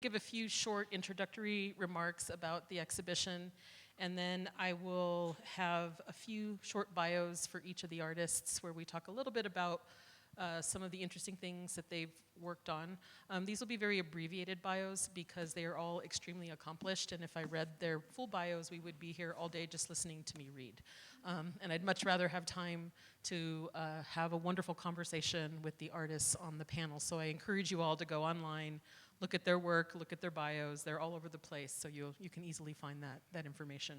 give a few short introductory remarks about the exhibition, and then I will have a few short bios for each of the artists where we talk a little bit about some of the interesting things that they've worked on. These will be very abbreviated bios because they are all extremely accomplished, and if I read their full bios, we would be here all day just listening to me read. And I'd much rather have time to have a wonderful conversation with the artists on the panel. So I encourage you all to go online, look at their work, look at their bios. They're all over the place, so you can easily find that information.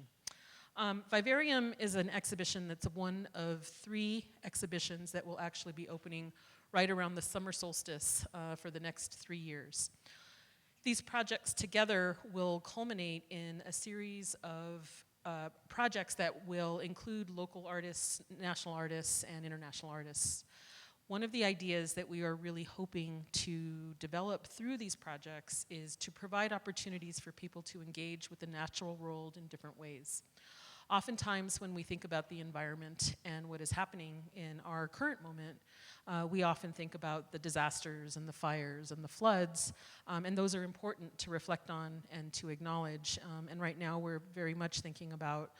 Vivarium is an exhibition that's one of 3 exhibitions that will actually be opening right around the summer solstice for the next 3 years. These projects together will culminate in a series of projects that will include local artists, national artists, and international artists. One of the ideas that we are really hoping to develop through these projects is to provide opportunities for people to engage with the natural world in different ways. Oftentimes when we think about the environment and what is happening in our current moment, we often think about the disasters and the fires and the floods, and those are important to reflect on and to acknowledge. And right now we're very much thinking about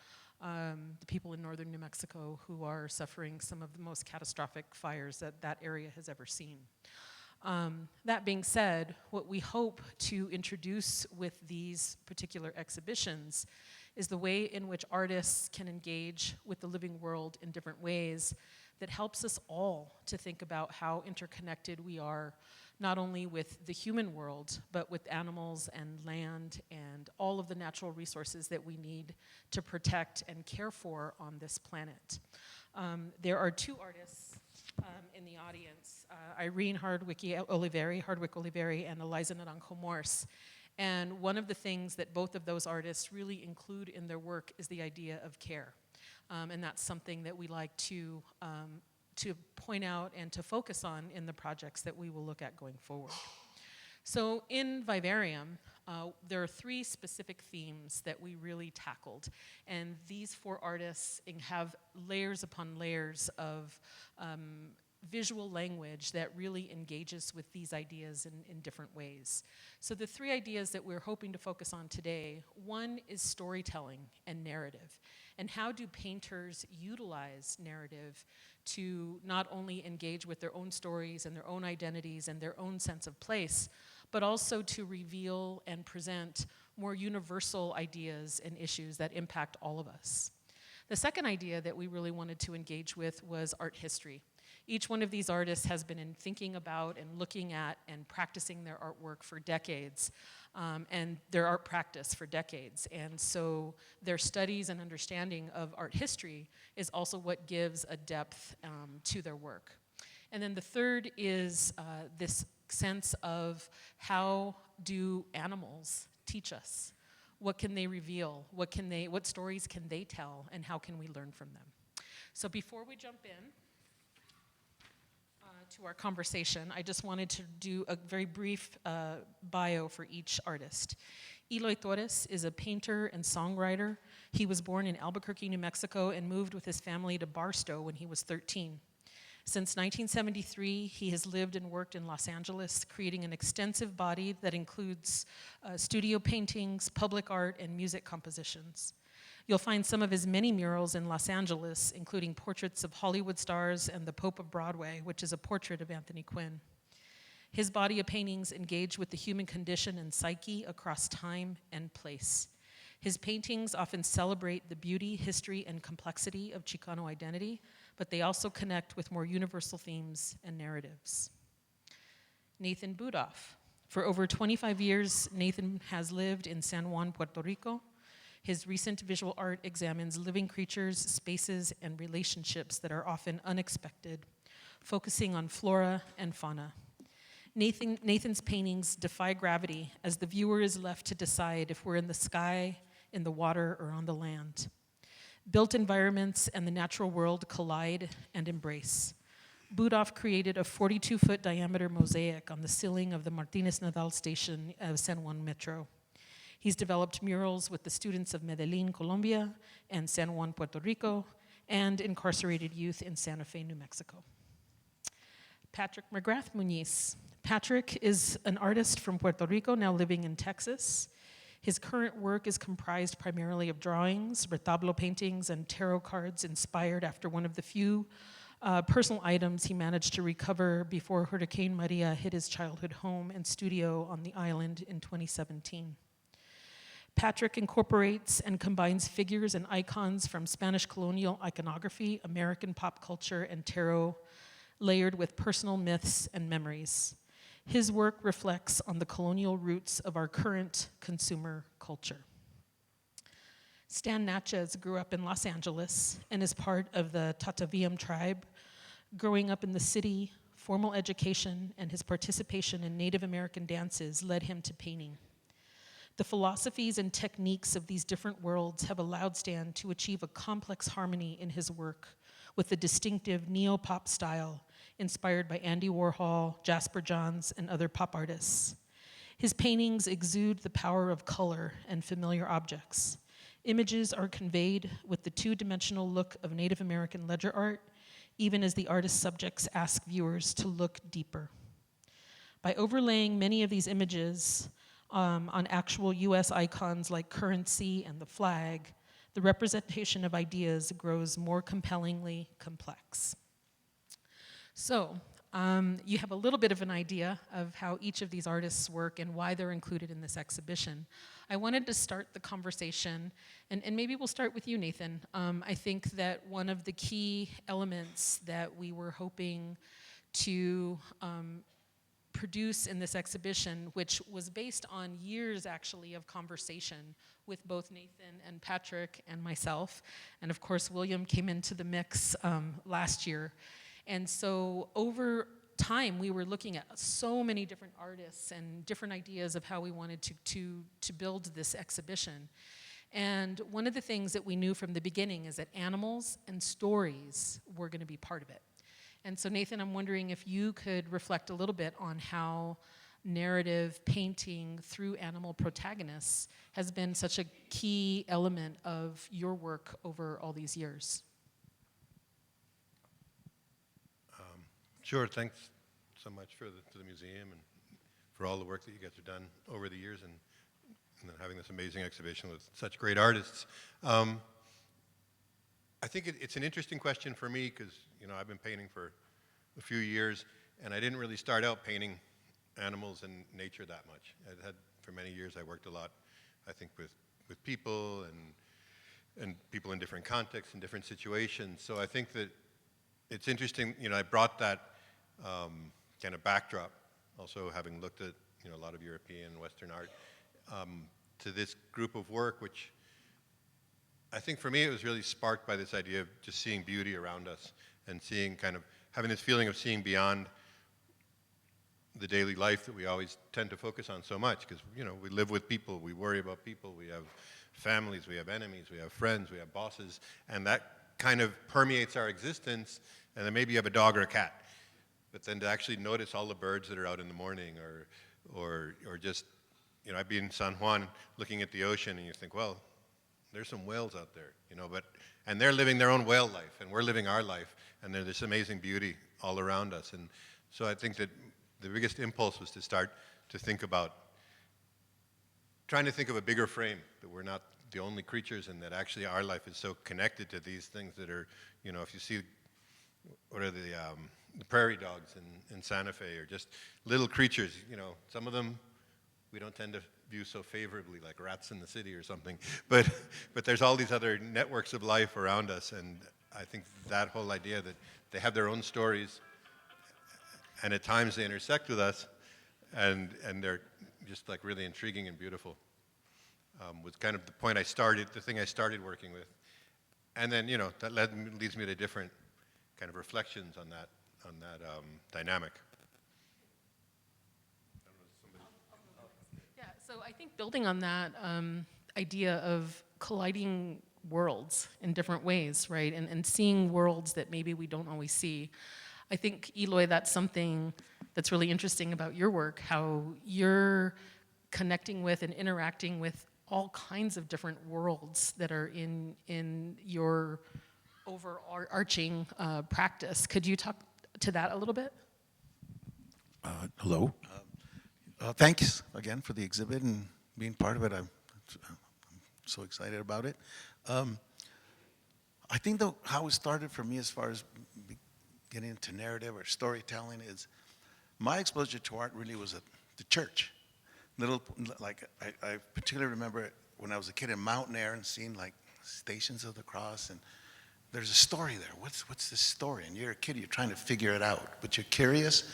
the people in northern New Mexico who are suffering some of the most catastrophic fires that area has ever seen. That being said, what we hope to introduce with these particular exhibitions is the way in which artists can engage with the living world in different ways that helps us all to think about how interconnected we are, not only with the human world, but with animals and land and all of the natural resources that we need to protect and care for on this planet. There are 2 artists in the audience, Irene Hardwick-Oliveri and Eliza Naranjo Morse. And one of the things that both of those artists really include in their work is the idea of care. And that's something that we like to point out and to focus on in the projects that we will look at going forward. So in Vivarium, there are 3 specific themes that we really tackled. And these 4 artists have layers upon layers of visual language that really engages with these ideas in different ways. So the 3 ideas that we're hoping to focus on today, one is storytelling and narrative. And how do painters utilize narrative to not only engage with their own stories and their own identities and their own sense of place, but also to reveal and present more universal ideas and issues that impact all of us. The second idea that we really wanted to engage with was art history. Each one of these artists has been thinking about and looking at and practicing their artwork for decades, and their art practice for decades. And so their studies and understanding of art history is also what gives a depth to their work. And then the third is this sense of how do animals teach us? What can they reveal? What stories can they tell, and how can we learn from them? So before we jump in to our conversation, I just wanted to do a very brief bio for each artist. Eloy Torres is a painter and songwriter. He was born in Albuquerque, New Mexico, and moved with his family to Barstow when he was 13. Since 1973, he has lived and worked in Los Angeles, creating an extensive body that includes studio paintings, public art, and music compositions. You'll find some of his many murals in Los Angeles, including portraits of Hollywood stars and the Pope of Broadway, which is a portrait of Anthony Quinn. His body of paintings engage with the human condition and psyche across time and place. His paintings often celebrate the beauty, history, and complexity of Chicano identity, but they also connect with more universal themes and narratives. Nathan Budoff. For over 25 years, Nathan has lived in San Juan, Puerto Rico. His recent visual art examines living creatures, spaces, and relationships that are often unexpected, focusing on flora and fauna. Nathan's paintings defy gravity as the viewer is left to decide if we're in the sky, in the water, or on the land. Built environments and the natural world collide and embrace. Budoff created a 42-foot diameter mosaic on the ceiling of the Martinez Nadal station of San Juan Metro. He's developed murals with the students of Medellin, Colombia, and San Juan, Puerto Rico, and incarcerated youth in Santa Fe, New Mexico. Patrick McGrath Muniz. Patrick is an artist from Puerto Rico, now living in Texas. His current work is comprised primarily of drawings, retablo paintings, and tarot cards inspired after one of the few personal items he managed to recover before Hurricane Maria hit his childhood home and studio on the island in 2017. Patrick incorporates and combines figures and icons from Spanish colonial iconography, American pop culture, and tarot, layered with personal myths and memories. His work reflects on the colonial roots of our current consumer culture. Stan Natchez grew up in Los Angeles and is part of the Tataviam tribe. Growing up in the city, formal education, and his participation in Native American dances led him to painting. The philosophies and techniques of these different worlds have allowed Stan to achieve a complex harmony in his work with the distinctive neo-pop style inspired by Andy Warhol, Jasper Johns, and other pop artists. His paintings exude the power of color and familiar objects. Images are conveyed with the two-dimensional look of Native American ledger art, even as the artist's subjects ask viewers to look deeper. By overlaying many of these images on actual US icons like currency and the flag, the representation of ideas grows more compellingly complex. So, you have a little bit of an idea of how each of these artists work and why they're included in this exhibition. I wanted to start the conversation, and maybe we'll start with you, Nathan. I think that one of the key elements that we were hoping to produce in this exhibition, which was based on years actually of conversation with both Nathan and Patrick and myself, and of course William came into the mix last year. And so over time we were looking at so many different artists and different ideas of how we wanted to build this exhibition. And one of the things that we knew from the beginning is that animals and stories were going to be part of it. And so Nathan, I'm wondering if you could reflect a little bit on how narrative painting through animal protagonists has been such a key element of your work over all these years. Sure, thanks so much to the museum and for all the work that you guys have done over the years and then having this amazing exhibition with such great artists. I think it's an interesting question for me because, you know, I've been painting for a few years and I didn't really start out painting animals and nature that much. For many years I worked a lot, I think, with people and people in different contexts and different situations. So I think that it's interesting, you know, I brought that kind of backdrop, also having looked at, you know, a lot of European Western art, to this group of work, which I think for me it was really sparked by this idea of just seeing beauty around us and seeing kind of, having this feeling of seeing beyond the daily life that we always tend to focus on so much, because, you know, we live with people, we worry about people, we have families, we have enemies, we have friends, we have bosses, and that kind of permeates our existence. And then maybe you have a dog or a cat, but then to actually notice all the birds that are out in the morning, or just, you know, I'd be in San Juan looking at the ocean and you think, well, there's some whales out there, you know, and they're living their own whale life and we're living our life, and there's this amazing beauty all around us. And so I think that the biggest impulse was to start to think about, trying to think of a bigger frame, that we're not the only creatures and that actually our life is so connected to these things that are, you know, if you see, what are the prairie dogs in Santa Fe, or just little creatures, you know, some of them we don't tend to view so favorably, like rats in the city or something, but there's all these other networks of life around us, and I think that whole idea that they have their own stories, and at times they intersect with us, and they're just like really intriguing and beautiful, was kind of the thing I started working with. And then, you know, that leads me to different kind of reflections on that dynamic. Yeah, so I think building on that idea of colliding worlds in different ways, right? And seeing worlds that maybe we don't always see. I think, Eloy, that's something that's really interesting about your work, how you're connecting with and interacting with all kinds of different worlds that are in your overarching practice. Could you talk to that a little bit? Hello. Thanks again for the exhibit and being part of it. I'm so excited about it. Um, I think how it started for me as far as getting into narrative or storytelling is my exposure to art really was at the church. I particularly remember when I was a kid in Mountain Air and seeing like Stations of the Cross, and there's a story there. What's this story? And you're a kid, you're trying to figure it out, but you're curious.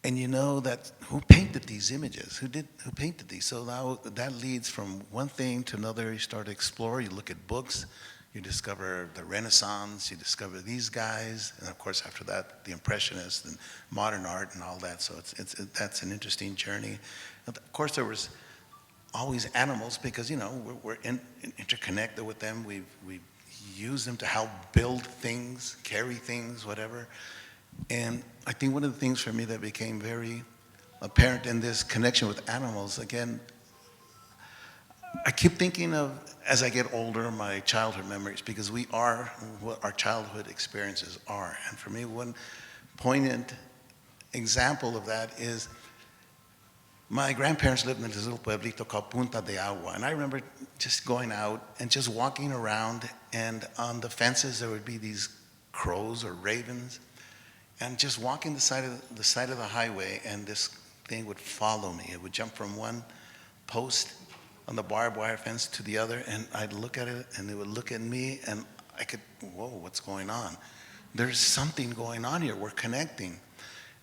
And you know that who painted these images? Who painted these? So now that leads from one thing to another. You start to explore. You look at books. You discover the Renaissance. You discover these guys, and of course after that the Impressionists and modern art and all that. So that's an interesting journey. And of course there was always animals because we're interconnected with them. We use them to help build things, carry things, whatever. And I think one of the things for me that became very apparent in this connection with animals, again, I keep thinking of, as I get older, my childhood memories, because we are what our childhood experiences are. And for me, one poignant example of that is my grandparents lived in this little pueblito called Punta de Agua. And I remember just going out and just walking around, and on the fences there would be these crows or ravens. And just walking the side of the highway, and this thing would follow me. It would jump from one post on the barbed wire fence to the other, and I'd look at it, and it would look at me, and I could, whoa, what's going on? There's something going on here. We're connecting,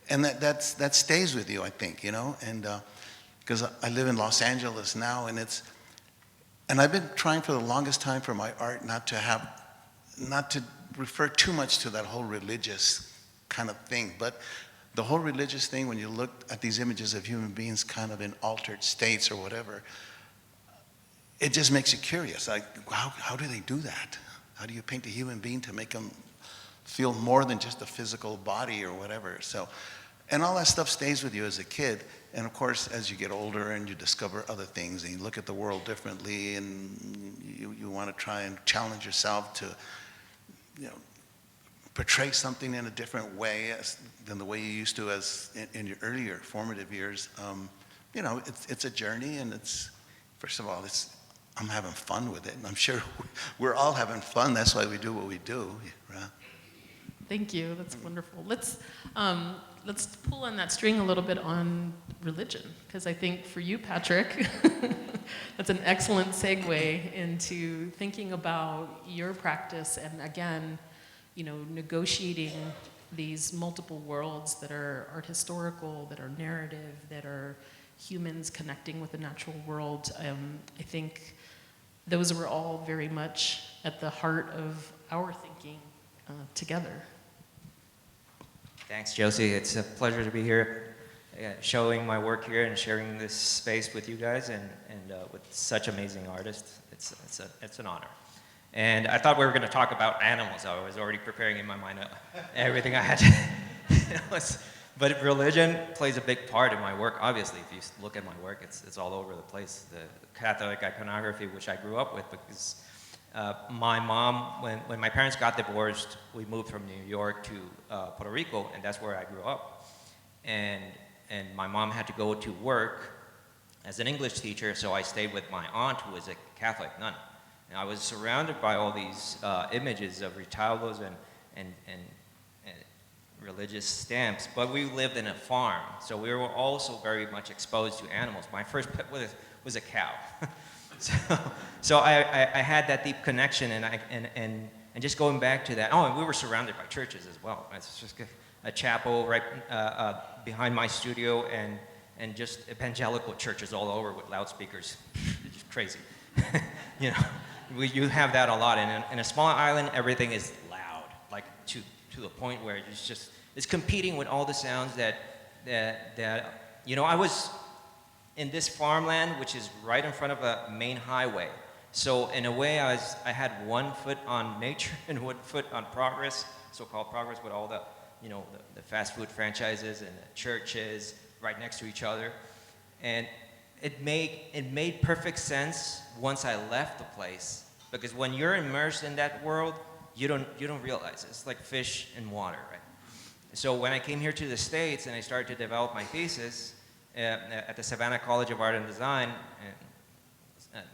and that stays with you, I think, And because I live in Los Angeles now, and I've been trying for the longest time for my art not to refer too much to that whole religious kind of thing. But the whole religious thing, when you look at these images of human beings kind of in altered states or whatever, it just makes you curious. Like, how do they do that? How do you paint a human being to make them feel more than just a physical body or whatever? So, and all that stuff stays with you as a kid. And of course, as you get older and you discover other things and you look at the world differently, and you want to try and challenge yourself to, portray something in a different way than the way you used to in your earlier formative years. It's a journey, and first of all, I'm having fun with it, and I'm sure we're all having fun. That's why we do what we do. Right? Thank you. That's wonderful. Let's pull on that string a little bit on religion, because I think for you, Patrick, that's an excellent segue into thinking about your practice and, again, negotiating these multiple worlds that are art historical, that are narrative, that are humans connecting with the natural world. I think those were all very much at the heart of our thinking together. Thanks, Josie. It's a pleasure to be here, showing my work here and sharing this space with you guys and with such amazing artists. It's an honor. And I thought we were going to talk about animals. I was already preparing in my mind everything I had to. But religion plays a big part in my work. Obviously, if you look at my work, it's all over the place. The Catholic iconography, which I grew up with, because my mom, when my parents got divorced, we moved from New York to Puerto Rico, and that's where I grew up. And my mom had to go to work as an English teacher, so I stayed with my aunt, who was a Catholic nun. And I was surrounded by all these images of retablos and religious stamps, but we lived in a farm, so we were also very much exposed to animals. My first pet was a cow. so I had that deep connection, and just going back to that, and we were surrounded by churches as well. It's just a chapel right behind my studio, and just evangelical churches all over with loudspeakers. It's just crazy. You have that a lot, and in a small island, everything is loud, like to the point where it's competing with all the sounds that I was in this farmland, which is right in front of a main highway. So in a way, I had 1 foot on nature and 1 foot on progress, so-called progress, with all the the fast food franchises and the churches right next to each other, and it made perfect sense once I left the place, because when you're immersed in that world, you don't realize it. It's like fish in water, right? So when I came here to the States and I started to develop my thesis at the Savannah College of Art and Design,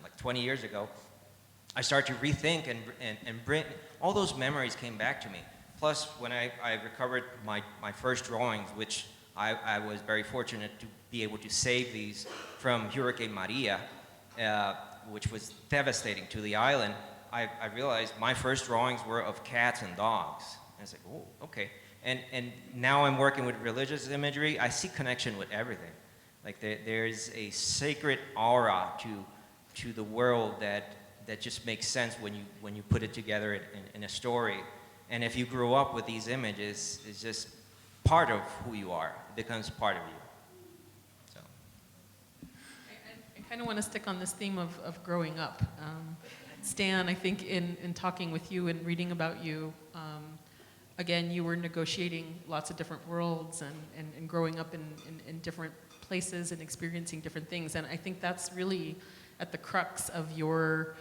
like 20 years ago, I started to rethink and bring, all those memories came back to me. Plus, when I recovered my first drawings, which I was very fortunate to be able to save these from Hurricane Maria, which was devastating to the island, I realized my first drawings were of cats and dogs. And I was like, oh, okay. And now I'm working with religious imagery. I see connection with everything. Like there's a sacred aura to the world that just makes sense when you put it together in a story. And if you grow up with these images, it's just part of who you are. It becomes part of you. So. I kind of want to stick on this theme of growing up. Stan, I think in talking with you and reading about you, again, you were negotiating lots of different worlds and growing up in different places and experiencing different things. And I think that's really at the crux of your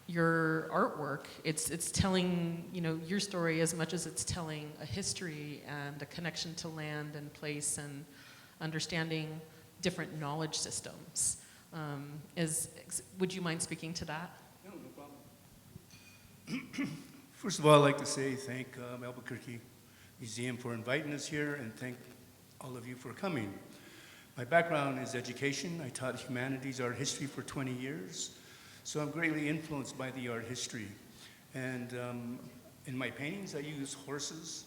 artwork. It's telling, your story as much as it's telling a history and a connection to land and place and understanding different knowledge systems. Would you mind speaking to that? No, no problem. First of all, I'd like to say thank Albuquerque Museum for inviting us here and thank all of you for coming. My background is education. I taught humanities, art history for 20 years. So I'm greatly influenced by the art history. And in my paintings, I use horses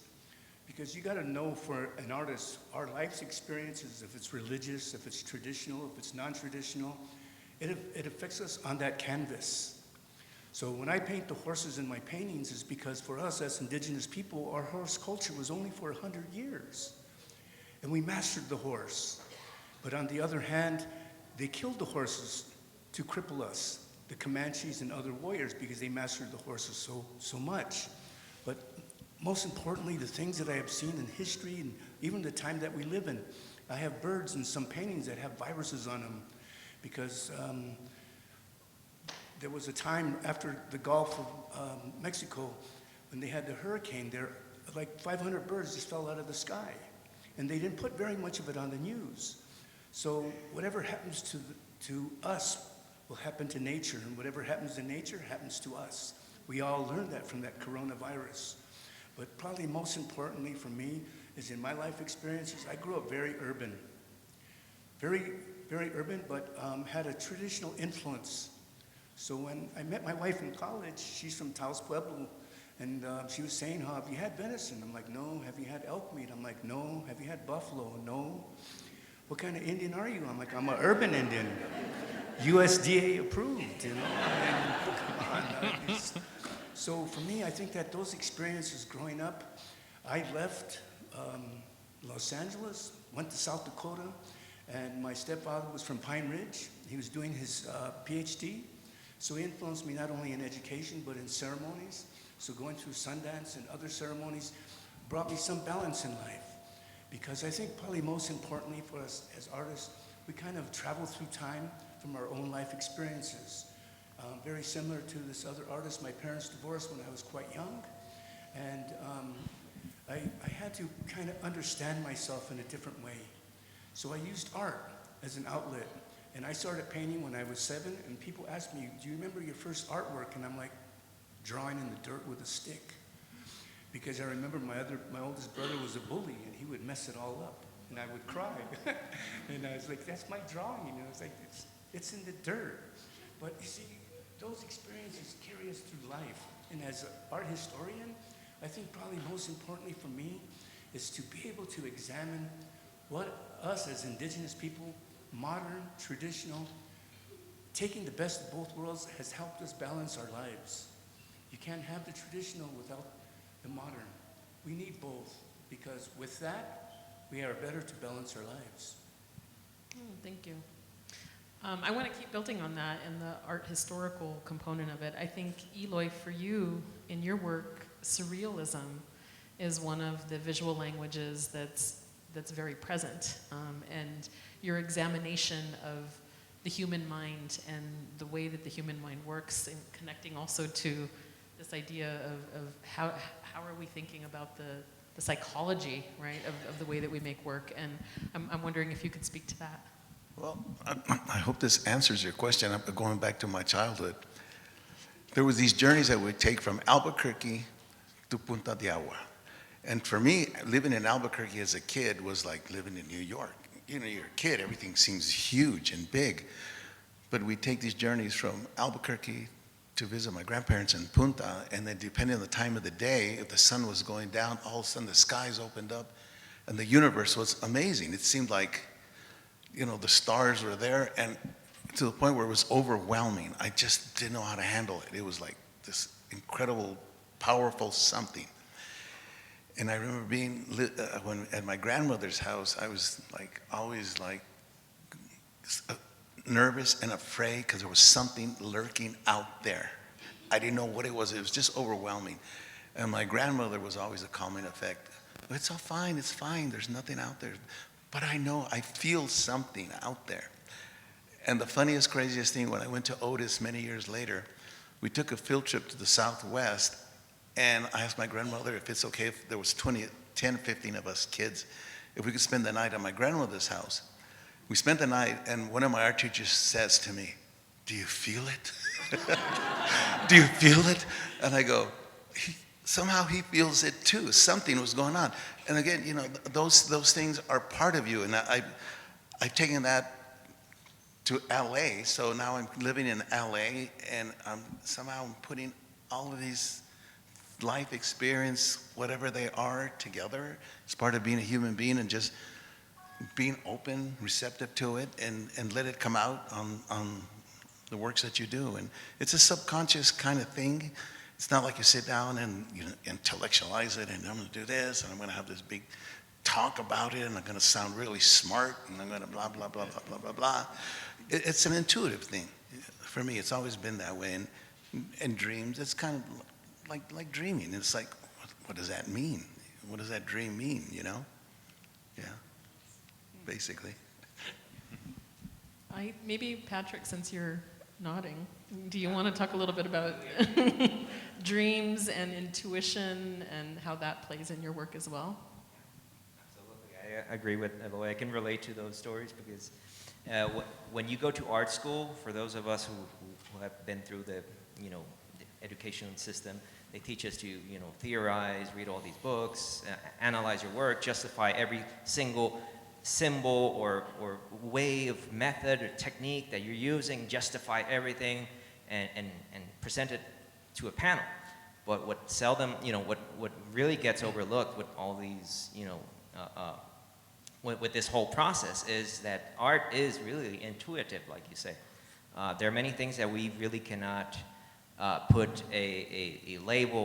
because you got to know for an artist, our life's experiences, if it's religious, if it's traditional, if it's non-traditional, it affects us on that canvas. So when I paint the horses in my paintings, it's because for us as indigenous people, our horse culture was only for 100 years. And we mastered the horse. But on the other hand, they killed the horses to cripple us, the Comanches and other warriors, because they mastered the horses so much. But most importantly, the things that I have seen in history and even the time that we live in, I have birds in some paintings that have viruses on them because there was a time after the Gulf of Mexico when they had the hurricane there, like 500 birds just fell out of the sky. And they didn't put very much of it on the news. So whatever happens to us will happen to nature, and whatever happens to nature happens to us. We all learned that from that coronavirus. But probably most importantly for me is in my life experiences, I grew up very urban. Very, very urban, but had a traditional influence. So when I met my wife in college, she's from Taos Pueblo, and she was saying, have you had venison? I'm like, no. Have you had elk meat? I'm like, no. Have you had buffalo? No. What kind of Indian are you? I'm like, I'm an urban Indian. USDA approved, And, come on. So for me, I think that those experiences growing up, I left Los Angeles, went to South Dakota, and my stepfather was from Pine Ridge. He was doing his PhD. So he influenced me not only in education, but in ceremonies. So going through Sundance and other ceremonies brought me some balance in life. Because I think probably most importantly for us as artists, we kind of travel through time from our own life experiences. Very similar to this other artist, my parents divorced when I was quite young. And I had to kind of understand myself in a different way. So I used art as an outlet. And I started painting when I was 7, and people asked me, do you remember your first artwork? And I'm like, drawing in the dirt with a stick. Because I remember my oldest brother was a bully, and he would mess it all up, and I would cry. And I was like, that's my drawing, It's like, it's in the dirt. But you see, those experiences carry us through life. And as an art historian, I think probably most importantly for me is to be able to examine what us as indigenous people, modern, traditional, taking the best of both worlds has helped us balance our lives. You can't have the traditional without the modern. We need both, because with that, we are better to balance our lives. Thank you. I want to keep building on that and the art historical component of it. I think, Eloy, for you, in your work, surrealism is one of the visual languages that's very present. And your examination of the human mind and the way that the human mind works, and connecting also to this idea of how are we thinking about psychology, right, of the way that we make work. And I'm wondering if you could speak to that. Well, I hope this answers your question. I'm going back to my childhood. There was these journeys that we'd take from Albuquerque to Punta de Agua. And for me, living in Albuquerque as a kid was like living in New York. You know, you're a kid, everything seems huge and big. But we'd take these journeys from Albuquerque to visit my grandparents in Punta, and then depending on the time of the day, if the sun was going down, all of a sudden the skies opened up, and the universe was amazing. It seemed like, you know, the stars were there, and to the point where it was overwhelming. I just didn't know how to handle it. It was like this incredible, powerful something. And I remember being when at my grandmother's house, I was like always like nervous and afraid because there was something lurking out there. I didn't know what it was. It was just overwhelming. And my grandmother was always a calming effect. It's all fine. It's fine. There's nothing out there. But I know, I feel something out there. And the funniest, craziest thing, when I went to Otis many years later, we took a field trip to the Southwest, and I asked my grandmother if it's okay if there was 10, 15 of us kids, if we could spend the night at my grandmother's house. We spent the night, and one of my art teachers says to me, "Do you feel it?" "Do you feel it?" And I go, somehow he feels it too. Something was going on. And again, you know, those things are part of you. And I've taken that to LA, so now I'm living in LA, and somehow I'm putting all of these life experience, whatever they are, together. It's part of being a human being, and just being open, receptive to it, and let it come out on the works that you do. And it's a subconscious kind of thing. It's not like you sit down and you intellectualize it, and I'm going to do this, and I'm going to have this big talk about it, and I'm going to sound really smart, and I'm going to blah, blah, blah, blah, blah, blah, blah. It's an intuitive thing. For me, it's always been that way. And dreams, it's kind of like dreaming. It's like, what does that mean? What does that dream mean, you know? Yeah, basically. Maybe, Patrick, since you're nodding, do you want to talk a little bit about dreams and intuition and how that plays in your work as well? Absolutely. I agree with Eloy. I can relate to those stories because when you go to art school, for those of us who have been through the education system, they teach us to theorize, read all these books, analyze your work, justify every single symbol or way of method or technique that you're using, justify everything, and present it to a panel. But what seldom, what really gets overlooked with all these, with this whole process is that art is really intuitive, like you say. There are many things that we really cannot put a label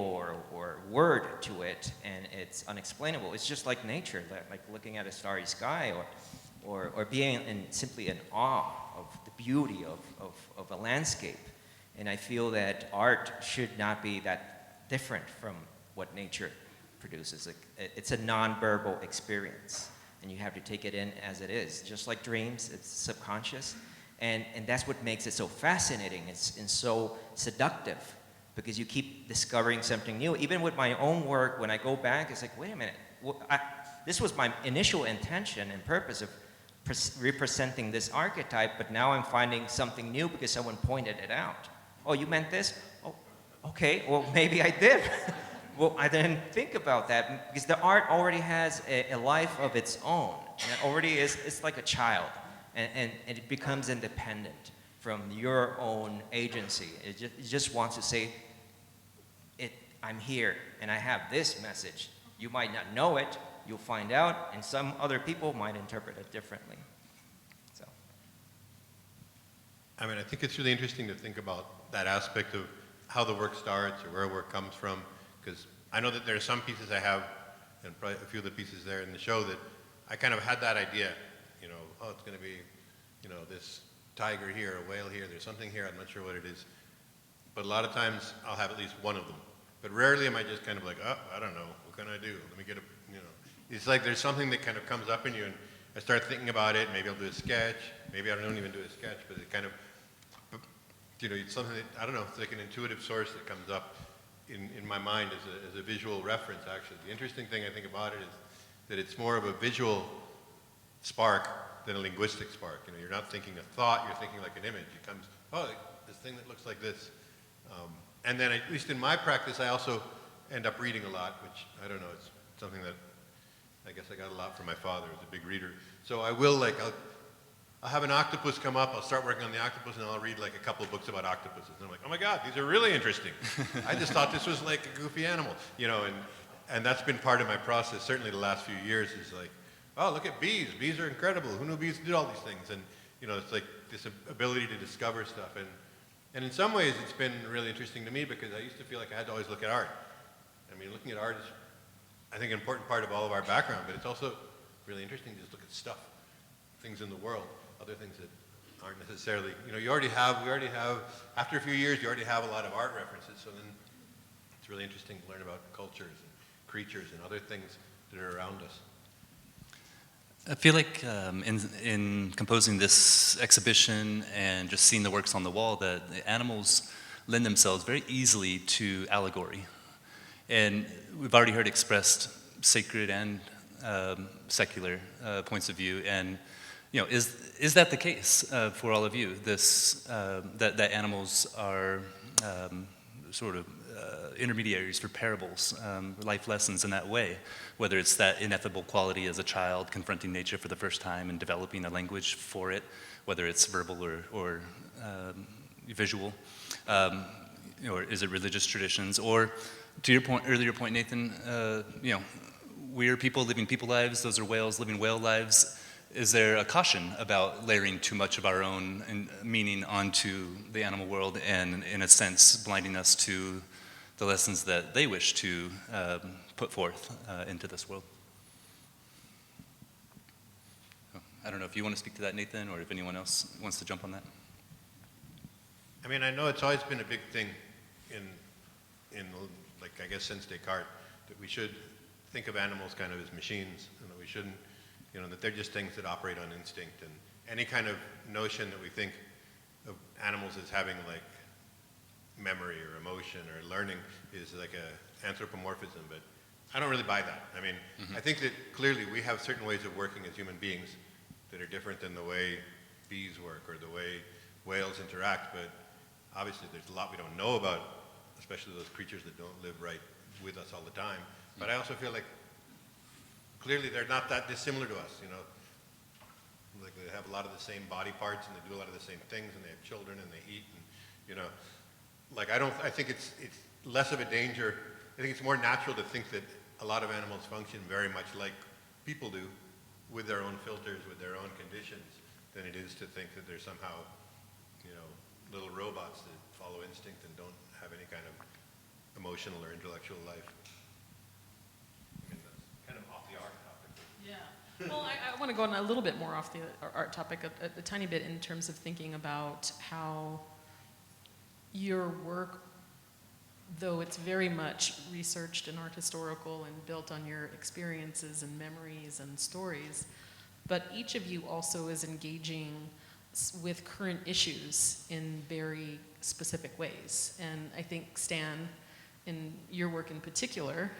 or word to it, and it's unexplainable. It's just like nature, like looking at a starry sky, or being simply in awe of the beauty of a landscape. And I feel that art should not be that different from what nature produces. It's a non-verbal experience, and you have to take it in as it is. Just like dreams, it's subconscious. And that's what makes it so fascinating and so seductive, because you keep discovering something new. Even with my own work, when I go back, it's like, wait a minute, this was my initial intention and purpose of representing this archetype, but now I'm finding something new because someone pointed it out. Oh, you meant this? Oh, okay, well, maybe I did. Well, I didn't think about that, because the art already has a life of its own, and it already is, it's like a child. And it becomes independent from your own agency. It just wants to say, I'm here, and I have this message. You might not know it, you'll find out, and some other people might interpret it differently. So. I mean, I think it's really interesting to think about that aspect of how the work starts or where work comes from, because I know that there are some pieces I have, and probably a few of the pieces there in the show, that I kind of had that idea. Oh, it's going to be, this tiger here, a whale here, there's something here, I'm not sure what it is. But a lot of times I'll have at least one of them. But rarely am I just kind of like, oh, I don't know, what can I do? Let me get It's like there's something that kind of comes up in you, and I start thinking about it. Maybe I'll do a sketch. Maybe I don't even do a sketch, but it kind of, it's something that, I don't know, it's like an intuitive source that comes up. in my mind as a visual reference, actually. The interesting thing I think about it is that it's more of a visual spark than a linguistic spark. You know, you're not thinking a thought, you're thinking like an image. It comes, oh, this thing that looks like this. And then, at least in my practice, I also end up reading a lot, which, I don't know, it's something that I guess I got a lot from my father, who was a big reader. So I will, like, I'll have an octopus come up, I'll start working on the octopus, and I'll read like a couple of books about octopuses. And I'm like, oh my God, these are really interesting. I just thought this was like a goofy animal, you know, and that's been part of my process, certainly the last few years, is like, oh, look at bees. Bees are incredible. Who knew bees did all these things? And, you know, it's like this ability to discover stuff. And in some ways, it's been really interesting to me because I used to feel like I had to always look at art. I mean, looking at art is, I think, an important part of all of our background, but it's also really interesting to just look at stuff, things in the world, other things that aren't necessarily, you know, we already have, after a few years, you already have a lot of art references, so then it's really interesting to learn about cultures and creatures and other things that are around us. I feel like in composing this exhibition and just seeing the works on the wall, that the animals lend themselves very easily to allegory. And we've already heard expressed sacred and secular points of view. And you know, is that the case for all of you? This that animals are sort of intermediaries for parables, life lessons in that way, whether it's that ineffable quality as a child confronting nature for the first time and developing a language for it, whether it's verbal or visual, or is it religious traditions, or to your earlier point, Nathan, you know, we're people living people lives, those are whales living whale lives. Is there a caution about layering too much of our own meaning onto the animal world and, in a sense, blinding us to the lessons that they wish to put forth into this world? I don't know if you want to speak to that, Nathan, or if anyone else wants to jump on that. I mean, I know it's always been a big thing in like, I guess since Descartes, that we should think of animals kind of as machines, and that we shouldn't, you know, that they're just things that operate on instinct, and any kind of notion that we think of animals as having like memory or emotion or learning is like a anthropomorphism, but I don't really buy that. I mean, I think that clearly we have certain ways of working as human beings that are different than the way bees work or the way whales interact, but obviously there's a lot we don't know about, especially those creatures that don't live right with us all the time. But I also feel like clearly they're not that dissimilar to us, you know. Like they have a lot of the same body parts and they do a lot of the same things and they have children and they eat and, you know. Like I think it's less of a danger. I think it's more natural to think that a lot of animals function very much like people do, with their own filters, with their own conditions, than it is to think that they're somehow, you know, little robots that follow instinct and don't have any kind of emotional or intellectual life. I mean, that's kind of off the art topic. Yeah. Well, I want to go on a little bit more off the art topic, a tiny bit, in terms of thinking about how your work, though it's very much researched and art historical and built on your experiences and memories and stories, but each of you also is engaging with current issues in very specific ways. And I think Stan, in your work in particular,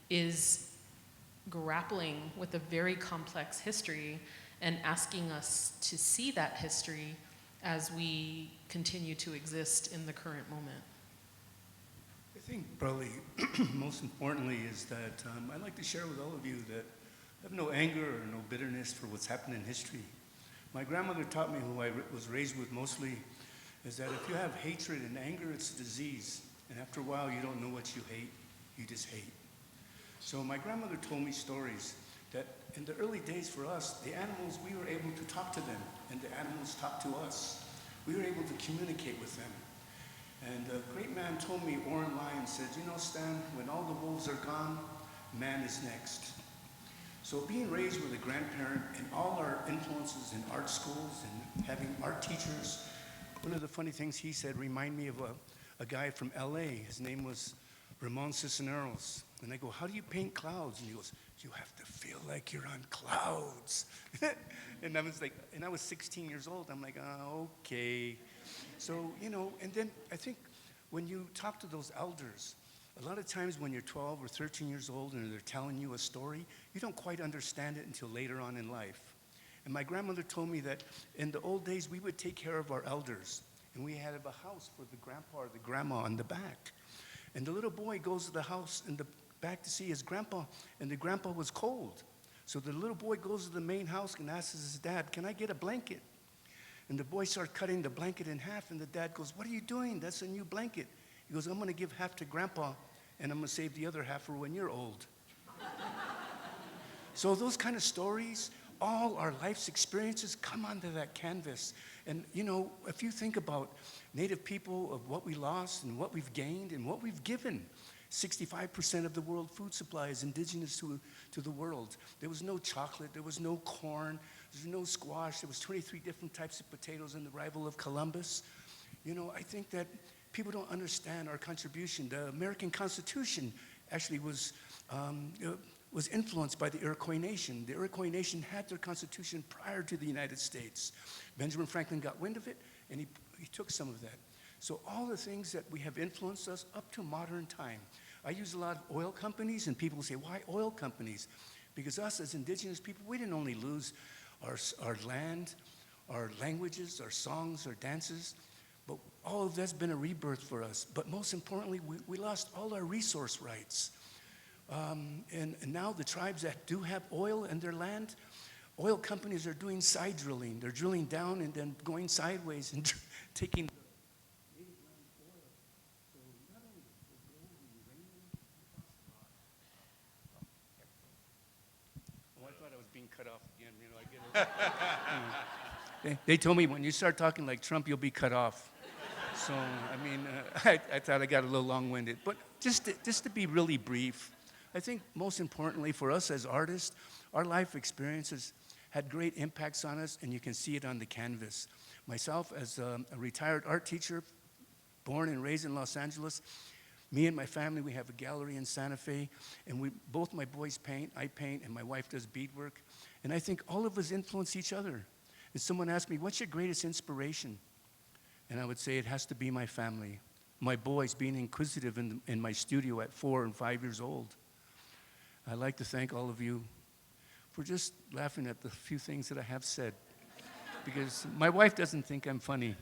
is grappling with a very complex history and asking us to see that history as we continue to exist in the current moment. I think probably most importantly is that I'd like to share with all of you that I have no anger or no bitterness for what's happened in history. My grandmother taught me, who I was raised with mostly, is that if you have hatred and anger, it's a disease. And after a while, you don't know what you hate, you just hate. So my grandmother told me stories that in the early days for us, the animals, we were able to talk to them, and the animals talked to us. We were able to communicate with them. And a great man told me, Oren Lyon said, you know, Stan, when all the wolves are gone, man is next. So being raised with a grandparent and all our influences in art schools and having art teachers, one of the funny things he said remind me of a guy from LA. His name was Ramon Cisneros. And I go, how do you paint clouds? And he goes, you have to feel like you're on clouds. And I was like, and I was 16 years old. I'm like, okay. So, you know, and then I think when you talk to those elders, a lot of times when you're 12 or 13 years old and they're telling you a story, you don't quite understand it until later on in life. And my grandmother told me that in the old days, we would take care of our elders. And we had a house for the grandpa or the grandma in the back. And the little boy goes to the house in the back to see his grandpa, and the grandpa was cold. So the little boy goes to the main house and asks his dad, "Can I get a blanket?" And the boy starts cutting the blanket in half, and the dad goes, "What are you doing? That's a new blanket." He goes, "I'm going to give half to grandpa, and I'm going to save the other half for when you're old." So those kind of stories, all our life's experiences come onto that canvas. And you know, if you think about Native people, of what we lost and what we've gained and what we've given, 65% of the world food supply is indigenous to the world. There was no chocolate, there was no corn, there was no squash, there was 23 different types of potatoes in the arrival of Columbus. You know, I think that people don't understand our contribution. The American Constitution actually was influenced by the Iroquois Nation. The Iroquois Nation had their constitution prior to the United States. Benjamin Franklin got wind of it, and he took some of that. So all the things that we have influenced us up to modern time. I use a lot of oil companies, and people say, "Why oil companies?" Because us as indigenous people, we didn't only lose our land, our languages, our songs, our dances, but all of that's been a rebirth for us. But most importantly, we lost all our resource rights. And now the tribes that do have oil in their land, oil companies are doing side drilling. They're drilling down and then going sideways and taking the native land oil. So not only the gold and uranium, oh, I thought I was being cut off again. You know, I get it. They told me when you start talking like Trump, you'll be cut off. So I mean, I thought I got a little long-winded, but just to be really brief. I think most importantly for us as artists, our life experiences had great impacts on us, and you can see it on the canvas. Myself, as a retired art teacher, born and raised in Los Angeles, me and my family, we have a gallery in Santa Fe, and both my boys paint, I paint, and my wife does beadwork. And I think all of us influence each other. And someone asked me, "What's your greatest inspiration?" And I would say it has to be my family. My boys being inquisitive in my studio at 4 and 5 years old. I'd like to thank all of you for just laughing at the few things that I have said, because my wife doesn't think I'm funny.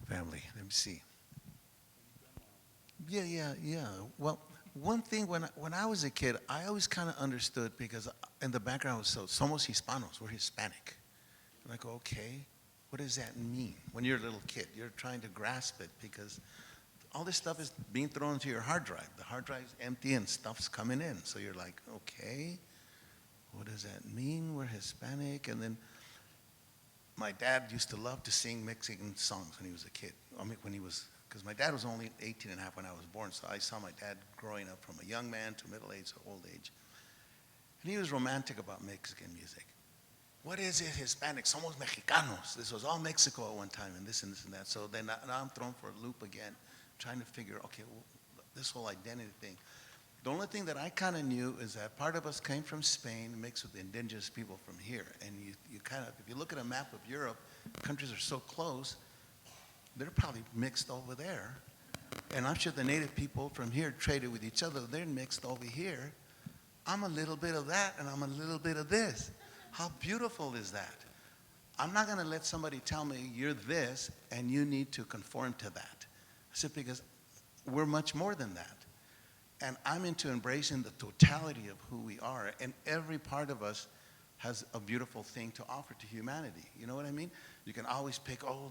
Family, let me see. Yeah. Well, one thing, when I was a kid, I always kind of understood, because in the background was somos hispanos, we're Hispanic. And I go, okay, what does that mean? When you're a little kid, you're trying to grasp it, because all this stuff is being thrown into your hard drive. The hard drive's empty and stuff's coming in. So you're like, okay, what does that mean? We're Hispanic. And then my dad used to love to sing Mexican songs when he was a kid. I mean, because my dad was only 18 and a half when I was born, so I saw my dad growing up from a young man to middle age to old age. And he was romantic about Mexican music. What is it, Hispanic? Somos Mexicanos. This was all Mexico at one time, and this and this and that. So then now I'm thrown for a loop again, trying to figure, okay, well, this whole identity thing. The only thing that I kind of knew is that part of us came from Spain, mixed with the indigenous people from here. And you kind of, if you look at a map of Europe, countries are so close, they're probably mixed over there. And I'm sure the native people from here traded with each other. They're mixed over here. I'm a little bit of that, and I'm a little bit of this. How beautiful is that? I'm not going to let somebody tell me you're this and you need to conform to that. I said, because we're much more than that. And I'm into embracing the totality of who we are. And every part of us has a beautiful thing to offer to humanity. You know what I mean? You can always pick, oh,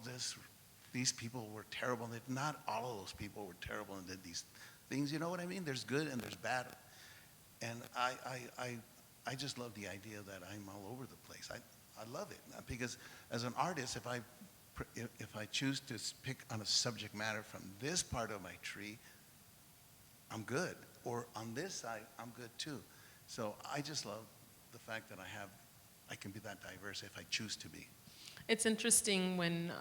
these people were terrible. Not all of those people were terrible and did these things. You know what I mean? There's good and there's bad. And I just love the idea that I'm all over the place. I love it, because as an artist, if I choose to pick on a subject matter from this part of my tree, I'm good. Or on this side, I'm good too. So I just love the fact that I can be that diverse if I choose to be. It's interesting when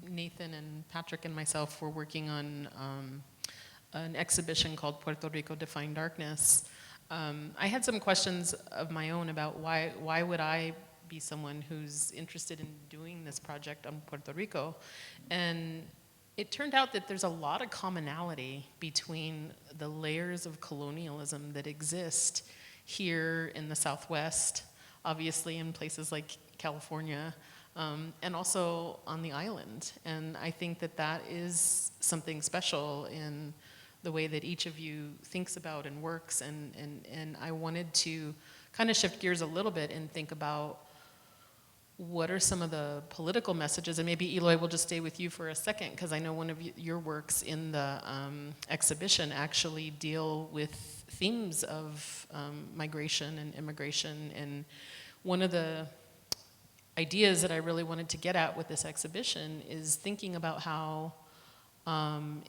Nathan and Patrick and myself were working on an exhibition called Puerto Rico Defying Darkness. I had some questions of my own about why would I be someone who's interested in doing this project on Puerto Rico. And it turned out that there's a lot of commonality between the layers of colonialism that exist here in the Southwest, obviously in places like California, and also on the island. And I think that that is something special in the way that each of you thinks about and works. And I wanted to kind of shift gears a little bit and think about what are some of the political messages, and maybe Eloy, will just stay with you for a second, because I know one of your works in the exhibition actually deal with themes of migration and immigration. And one of the ideas that I really wanted to get at with this exhibition is thinking about how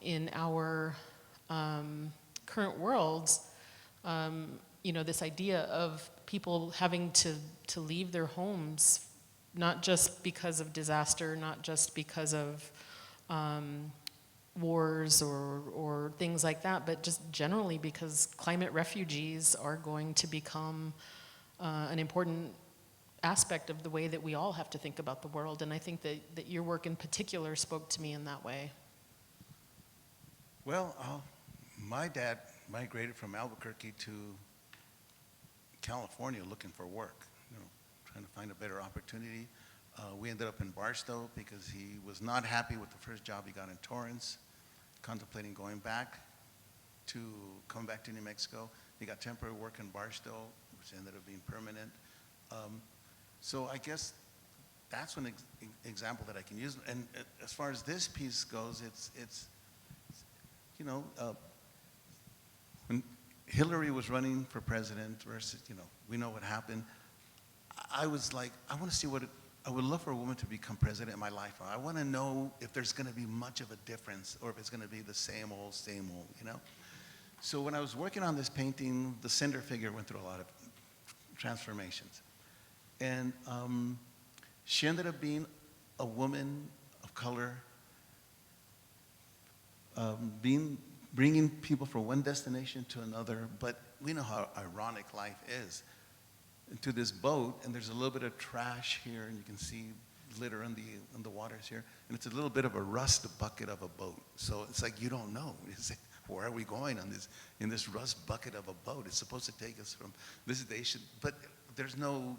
in our current worlds, this idea of people having to leave their homes, not just because of disaster, not just because of wars or things like that, but just generally because climate refugees are going to become an important aspect of the way that we all have to think about the world. And I think that your work in particular spoke to me in that way. Well, my dad migrated from Albuquerque to California looking for work, trying to find a better opportunity. We ended up in Barstow because he was not happy with the first job he got in Torrance, contemplating going back to come back to New Mexico. He got temporary work in Barstow, which ended up being permanent. So I guess that's one example that I can use. And as far as this piece goes, it's when Hillary was running for president versus, we know what happened. I was like, I want to see I would love for a woman to become president in my life. I want to know if there's going to be much of a difference or if it's going to be the same old, So when I was working on this painting, the cinder figure went through a lot of transformations. And she ended up being a woman of color, bringing people from one destination to another, but we know how ironic life is. To this boat, and there's a little bit of trash here, and you can see litter in the waters here, and it's a little bit of a rust bucket of a boat. So it's like you don't know. Where are we going in this rust bucket of a boat? It's supposed to take us from this station, but there's no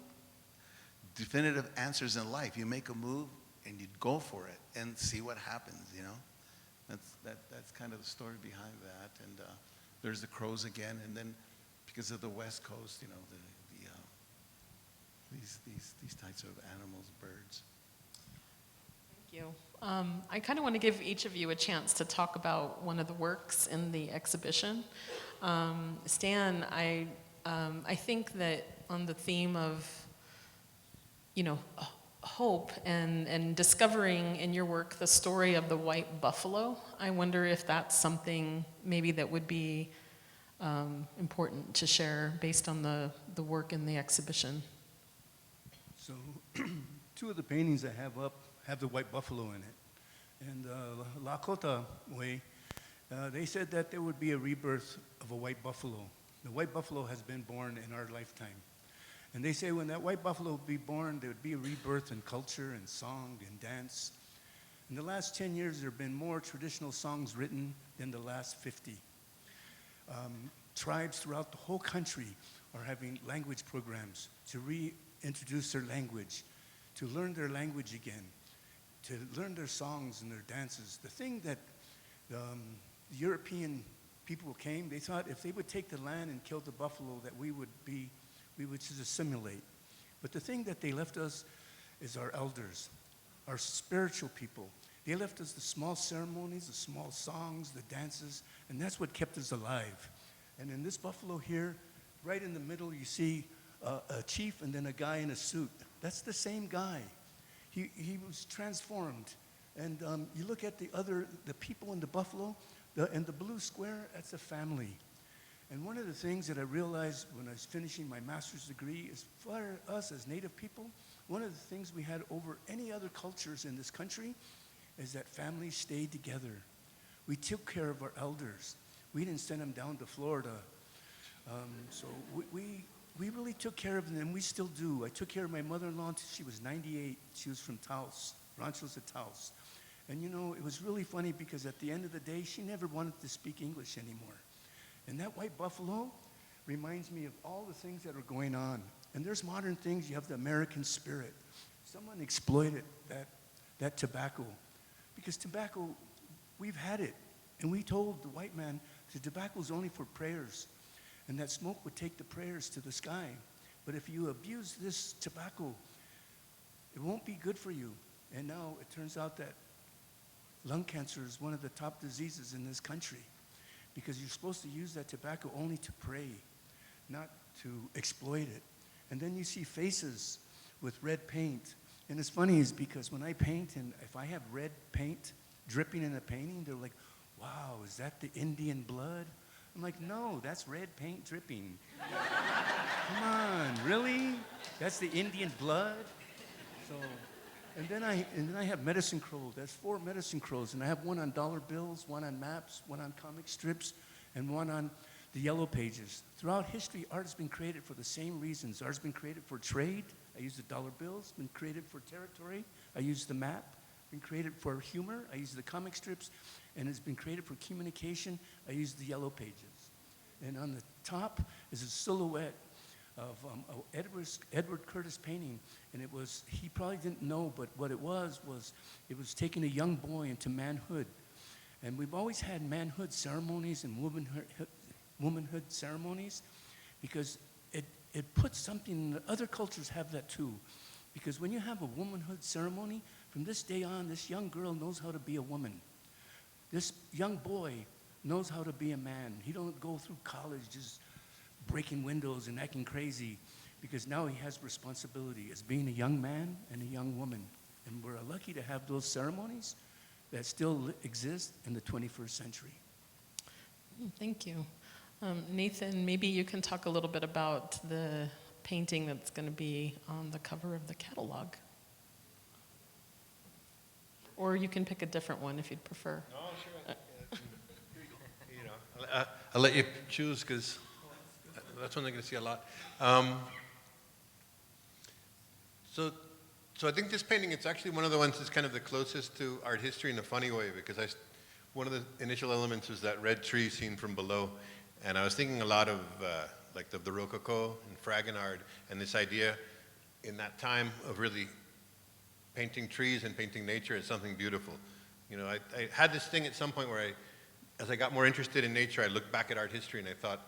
definitive answers in life. You make a move and you go for it and see what happens. That's kind of the story behind that. And there's the crows again, and then because of the West Coast, these types of animals, birds. Thank you. I kind of want to give each of you a chance to talk about one of the works in the exhibition. Stan, I think that on the theme of, hope and discovering in your work the story of the white buffalo, I wonder if that's something maybe that would be important to share based on the work in the exhibition. So two of the paintings I have up have the white buffalo in it. And Lakota way, they said that there would be a rebirth of a white buffalo. The white buffalo has been born in our lifetime. And they say when that white buffalo would be born, there would be a rebirth in culture and song and dance. In the last 10 years, there have been more traditional songs written than the last 50. Tribes throughout the whole country are having language programs to reintroduce their language, to learn their language again, to learn their songs and their dances. The thing that the European people came, they thought if they would take the land and kill the buffalo, that we would just assimilate. But the thing that they left us is our elders, our spiritual people. They left us the small ceremonies, the small songs, the dances, and that's what kept us alive. And in this buffalo here, right in the middle, you see a chief and then a guy in a suit. That's the same guy. He was transformed. And you look at the people in the buffalo, and the blue square, that's a family. And one of the things that I realized when I was finishing my master's degree is for us as Native people, one of the things we had over any other cultures in this country is that families stayed together. We took care of our elders. We didn't send them down to Florida So we really took care of them, and we still do. I took care of my mother-in-law until she was 98. She was from Taos, Ranchos de Taos. And you know, it was really funny because at the end of the day, she never wanted to speak English anymore. And that white buffalo reminds me of all the things that are going on. And there's modern things. You have the American spirit. Someone exploited that tobacco. Because tobacco, we've had it. And we told the white man the tobacco is only for prayers. And that smoke would take the prayers to the sky. But if you abuse this tobacco, it won't be good for you. And now it turns out that lung cancer is one of the top diseases in this country. Because you're supposed to use that tobacco only to pray, not to exploit it. And then you see faces with red paint. And it's funny is because when I paint, and if I have red paint dripping in a painting, they're like, wow, is that the Indian blood? I'm like, no, that's red paint dripping. Come on, really? That's the Indian blood? So, and then I have medicine crow. There's 4 medicine crows, and I have one on dollar bills, one on maps, one on comic strips, and one on the yellow pages. Throughout history, art has been created for the same reasons. Art has been created for trade. I use the dollar bills. Been created for territory. I use the map. Been created for humor. I use the comic strips. And it's been created for communication. I use the yellow pages. And on the top is a silhouette of Edward Curtis painting. And it was, he probably didn't know, but what it was it was taking a young boy into manhood. And we've always had manhood ceremonies and womanhood ceremonies because it puts something, other cultures have that too. Because when you have a womanhood ceremony, from this day on, this young girl knows how to be a woman. This young boy knows how to be a man. He don't go through college just breaking windows and acting crazy because now he has responsibility as being a young man and a young woman. And we're lucky to have those ceremonies that still exist in the 21st century. Thank you. Nathan, maybe you can talk a little bit about the painting that's going to be on the cover of the catalog. Or you can pick a different one if you'd prefer. No, sure. You know, I'll let you choose because that's one I'm going to see a lot. So I think this painting, it's actually one of the ones that's kind of the closest to art history in a funny way because one of the initial elements was that red tree seen from below. And I was thinking a lot of like the Rococo and Fragonard and this idea in that time of really painting trees and painting nature as something beautiful. You know, I had this thing at some point where as I got more interested in nature, I looked back at art history and I thought,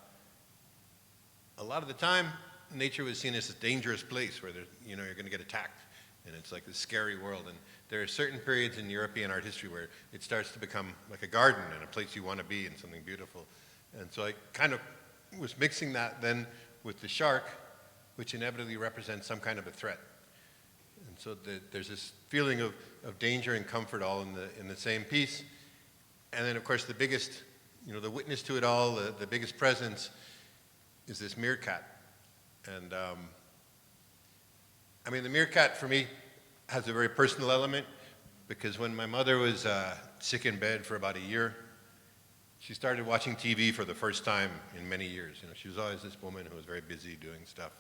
a lot of the time, nature was seen as a dangerous place where you're going to get attacked. And it's like this scary world. And there are certain periods in European art history where it starts to become like a garden and a place you want to be and something beautiful. And so I kind of was mixing that then with the shark, which inevitably represents some kind of a threat. And so there's this feeling of danger and comfort all in the same piece. And then, of course, the biggest, the witness to it all, the biggest presence is this meerkat. And I mean, the meerkat for me has a very personal element because when my mother was sick in bed for about a year, she started watching TV for the first time in many years. She was always this woman who was very busy doing stuff.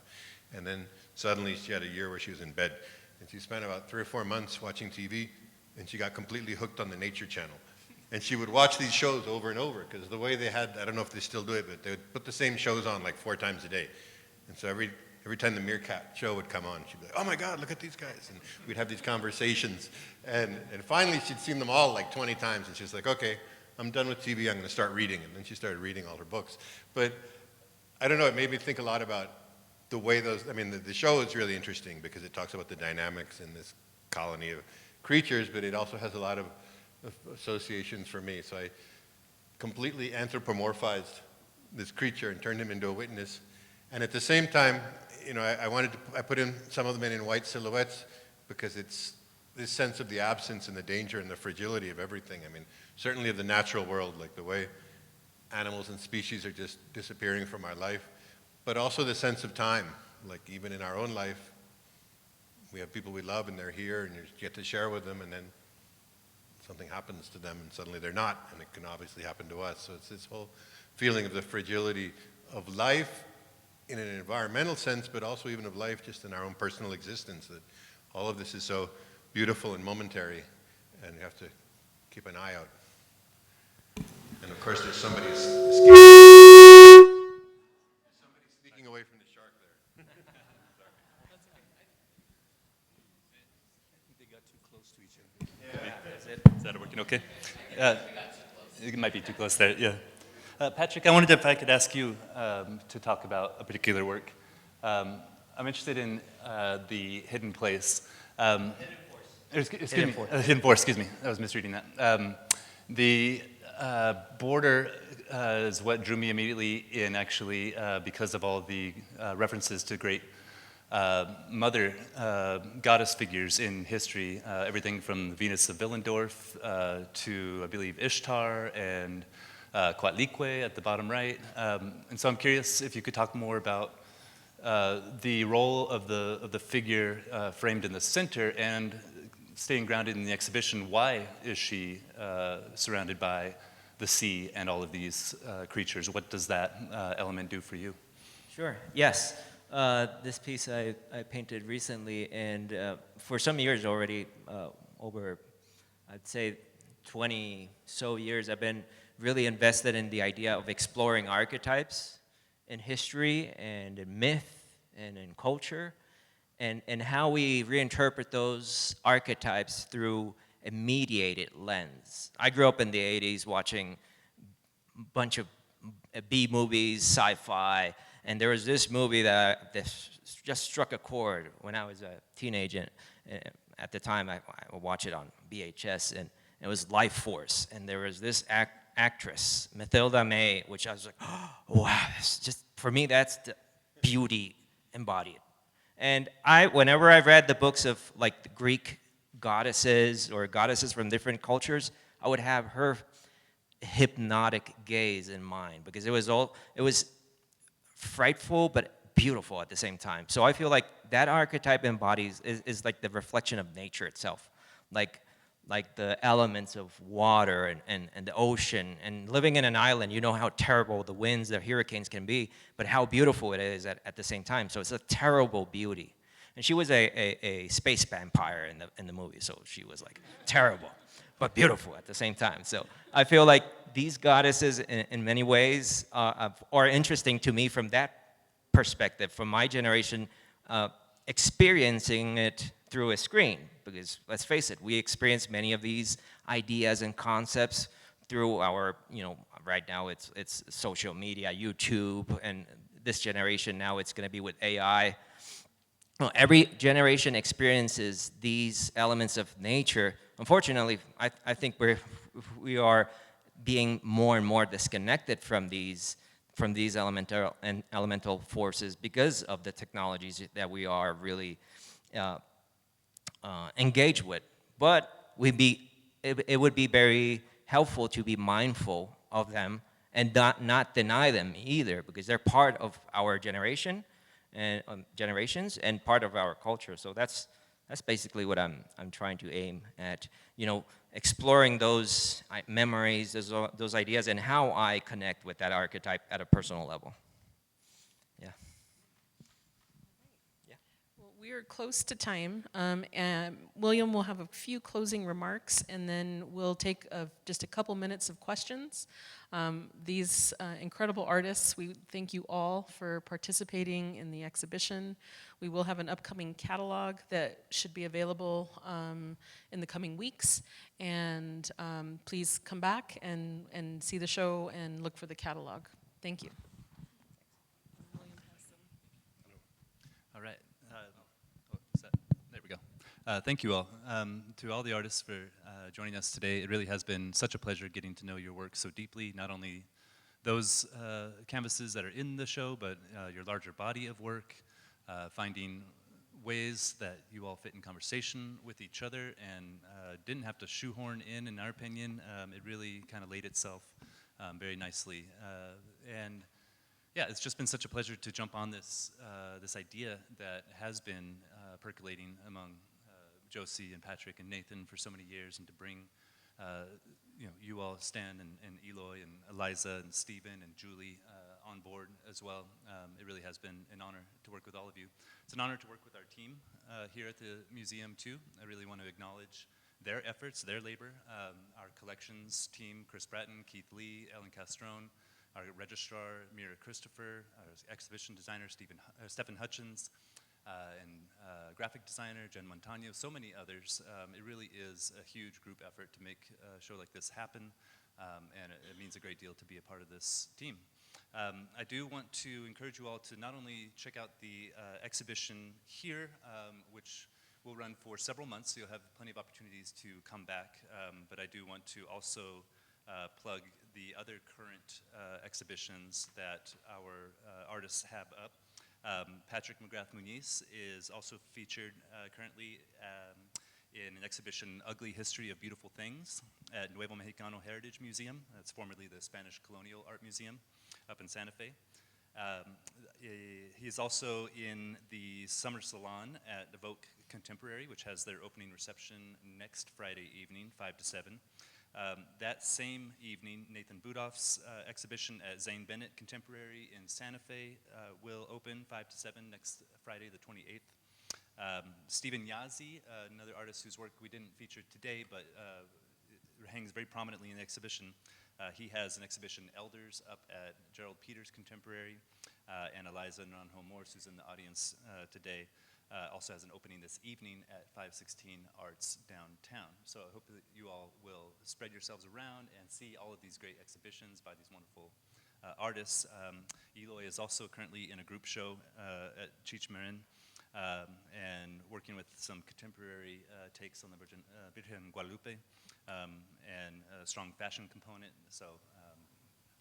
And then suddenly she had a year where she was in bed. And she spent about 3 or 4 months watching TV, and she got completely hooked on the Nature Channel. And she would watch these shows over and over, because the way they had, I don't know if they still do it, but they would put the same shows on like 4 times a day. And so every time the meerkat show would come on, she'd be like, oh my God, look at these guys. And we'd have these conversations. And finally she'd seen them all like 20 times, and she's like, okay, I'm done with TV, I'm going to start reading. And then she started reading all her books. But I don't know, it made me think a lot about the way the show is really interesting because it talks about the dynamics in this colony of creatures, but it also has a lot of associations for me. So I completely anthropomorphized this creature and turned him into a witness. And at the same time, I put in some of them in white silhouettes because it's this sense of the absence and the danger and the fragility of everything. I mean, certainly of the natural world, like the way animals and species are just disappearing from our life, but also the sense of time, like even in our own life, we have people we love and they're here and you get to share with them and then something happens to them and suddenly they're not, and it can obviously happen to us. So it's this whole feeling of the fragility of life in an environmental sense, but also even of life just in our own personal existence, that all of this is so beautiful and momentary, and you have to keep an eye out. And of course, there's somebody sneaking away from the shark there. They got too close to each other. Is that working okay? It might be too close there, yeah. Patrick, I wondered if I could ask you to talk about a particular work. I'm interested in the Hidden Place. Hidden Force, excuse me. I was misreading that. The border is what drew me immediately in, actually, because of all the references to great mother goddess figures in history, everything from Venus of Willendorf to, I believe, Ishtar and Coatlicue at the bottom right. And so I'm curious if you could talk more about the role of the figure framed in the center, and staying grounded in the exhibition. Why is she surrounded by the sea and all of these creatures? What does that element do for you? Sure, yes. This piece I painted recently, and for some years already, over, I'd say 20 so years, I've been really invested in the idea of exploring archetypes in history and in myth and in culture, and how we reinterpret those archetypes through a mediated lens. I grew up in the 80s watching a bunch of B movies, sci-fi, and there was this movie that just struck a chord when I was a teenager. At the time, I would watch it on VHS, and it was Life Force, and there was this actress, Mathilda May, which I was like, oh, wow, it's just, for me, that's the beauty embodied. And whenever I read the books of like the Greek goddesses or goddesses from different cultures, I would have her hypnotic gaze in mind, because it was frightful but beautiful at the same time. So I feel like that archetype embodies is like the reflection of nature itself, like the elements of water and the ocean. And living in an island, you know how terrible the winds, the hurricanes can be, but how beautiful it is at the same time. So it's a terrible beauty. And she was a space vampire in the movie, so she was like terrible, but beautiful at the same time. So I feel like these goddesses, in many ways, are interesting to me from that perspective, from my generation, experiencing it through a screen. Because let's face it, we experience many of these ideas and concepts through our, right now it's social media, YouTube, and this generation now it's going to be with AI. Well, every generation experiences these elements of nature. Unfortunately, I think we are being more and more disconnected from these elemental forces because of the technologies that we are really engaged with. But it would be very helpful to be mindful of them and not deny them either, because they're part of our generation and generations and part of our culture. So that's basically what I'm trying to aim at, exploring those memories, those ideas, and how I connect with that archetype at a personal level. Yeah. Well, we are close to time, and William will have a few closing remarks, and then we'll take just a couple minutes of questions. These incredible artists, we thank you all for participating in the exhibition. We will have an upcoming catalog that should be available in the coming weeks, and please come back and see the show and look for the catalog. Thank you. All right. There we go. Thank you all. To all the artists for joining us today. It really has been such a pleasure getting to know your work so deeply, not only those canvases that are in the show, but your larger body of work, finding ways that you all fit in conversation with each other and didn't have to shoehorn in our opinion. It really kind of laid itself very nicely. And yeah, it's just been such a pleasure to jump on this idea that has been percolating among Josie and Patrick and Nathan for so many years, and to bring you all, Stan and Eloy and Eliza and Stephen and Julie on board as well. It really has been an honor to work with all of you. It's an honor to work with our team here at the museum too. I really want to acknowledge their efforts, their labor. Our collections team, Chris Bratton, Keith Lee, Ellen Castrone, our registrar, Mira Christopher, our exhibition designer, Stephen Hutchins, and graphic designer, Jen Montano, so many others. It really is a huge group effort to make a show like this happen, and it means a great deal to be a part of this team. I do want to encourage you all to not only check out the exhibition here, which will run for several months, so you'll have plenty of opportunities to come back, but I do want to also plug the other current exhibitions that our artists have up. Patrick McGrath Muniz is also featured currently in an exhibition, Ugly History of Beautiful Things, at Nuevo Mexicano Heritage Museum. That's formerly the Spanish Colonial Art Museum up in Santa Fe. He is also in the Summer Salon at Evoke Contemporary, which has their opening reception next Friday evening, 5 to 7. That same evening, Nathan Budoff's exhibition at Zane Bennett Contemporary in Santa Fe will open 5 to 7 next Friday, the 28th. Stephen Yazzie, another artist whose work we didn't feature today, but hangs very prominently in the exhibition. He has an exhibition, Elders, up at Gerald Peters Contemporary, and Eliza Naranjo Morse, who's in the audience today, also has an opening this evening at 516 Arts downtown. So I hope that you all will spread yourselves around and see all of these great exhibitions by these wonderful artists. Eloy is also currently in a group show at Cheech Marin, and working with some contemporary takes on the Virgen Guadalupe, and a strong fashion component. So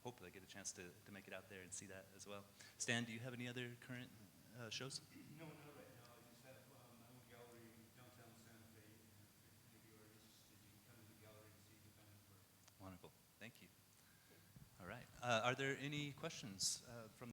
hopefully I get a chance to make it out there and see that as well. Stan, do you have any other current shows? No, not right now. I just have my own gallery downtown Santa Fe. And if you're interested, you can come to the gallery and see the kind of work. Wonderful. Thank you. All right. Are there any questions from